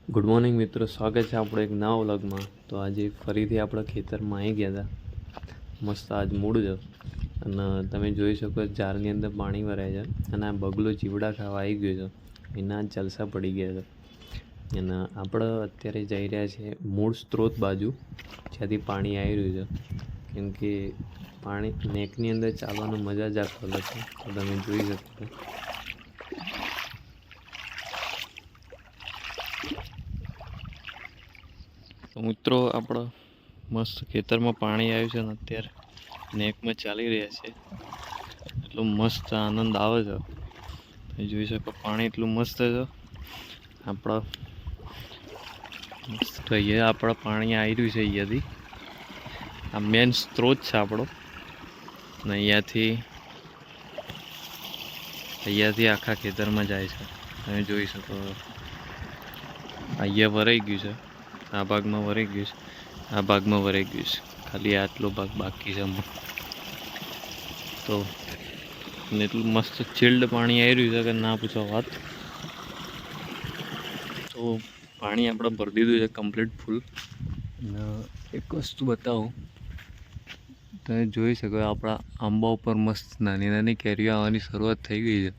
Good morning મિત્રો, સ્વાગત છે આપણો એક નવા વ્લોગમાં। તો આજે ફરીથી આપણે ખેતરમાં આવી ગયા હતા। મસ્ત આજ મૂડ છે અને તમે જોઈ શકો ઝાડની અંદર પાણી ભરાય છે અને આ બગલો જીવડા ખાવા આવી ગયો છે। એના જલસા પડી ગયા છે અને આપણે અત્યારે જઈ રહ્યા છીએ મૂળ સ્ત્રોત બાજુ, જ્યાંથી પાણી આવી રહ્યું છે। કેમ કે પાણી નેકની અંદર ચાલવાની મજા જ આખો અલગ છે। તો તમે જોઈ શકો છો તો મિત્રો, આપણા મસ્ત ખેતરમાં પાણી આવ્યું છે ને અત્યારે નેકમાં ચાલી રહ્યા છે। એટલો મસ્ત આનંદ આવે છે, તમે જોઈ શકો પાણી એટલું મસ્ત છે। આપણા મસ્ત અહીંયા આપણા પાણી આવી રહ્યું છે, અહીંયાથી આ મેન સ્ત્રોત છે આપણો ને અહીંયાથી આખા ખેતરમાં જાય છે। તમે જોઈ શકો અહીંયા ભરાઈ ગયું છે, આ ભાગમાં ભરાઈ ગયું છે, આ ભાગમાં ભરાઈ ગયું છે, ખાલી આટલો ભાગ બાકી છે હમણાં। તો એટલું મસ્ત ચિલ્ડ પાણી આવી રહ્યું છે કે ના પૂછો વાત। તો પાણી આપણે ભરી દીધું છે કમ્પ્લીટ ફૂલ। અને એક વસ્તુ બતાવું, તમે જોઈ શકો આપણા આંબા ઉપર મસ્ત નાની નાની કેરીઓ આવવાની શરૂઆત થઈ ગઈ છે।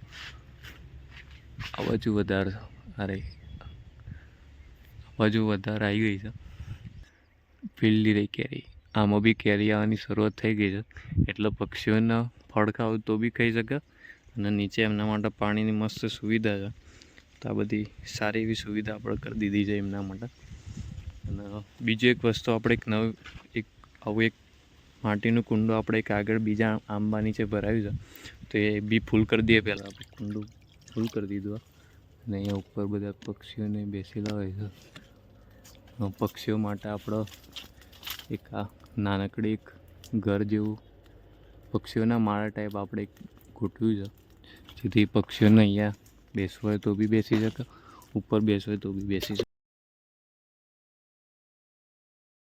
આ બાજુ વધારે આવી ગઈ છે, પીલી રહી કેરી, આમાં બી કેરી આવવાની શરૂઆત થઈ ગઈ છે। એટલે પક્ષીઓના ફળ ખાવ તો બી ખાઈ શકે અને નીચે એમના માટે પાણીની મસ્ત સુવિધા છે। તો આ બધી સારી એવી સુવિધા આપણે કરી દીધી છે એમના માટે। અને બીજું એક વસ્તુ આપણે આવું એક માટીનું કુંડું આપણે એક આગળ બીજા આંબા નીચે ભરાયું છે। તો એ બી ફૂલ કરી દઈએ, પહેલાં આપણે કુંડું ફૂલ કરી દીધું અને અહીંયા ઉપર બધા પક્ષીઓને બેસેલા હોય છે। પક્ષીઓ માટે આપણે એક આ નાનકડી એક ઘર જેવું પક્ષીઓના માળા ટાઈપ આપણે એક ગોઠવ્યું છે, જેથી પક્ષીઓને અહીંયા બેસવું હોય તો બી બેસી શકે, ઉપર બેસવું હોય તો બી બેસી શકે।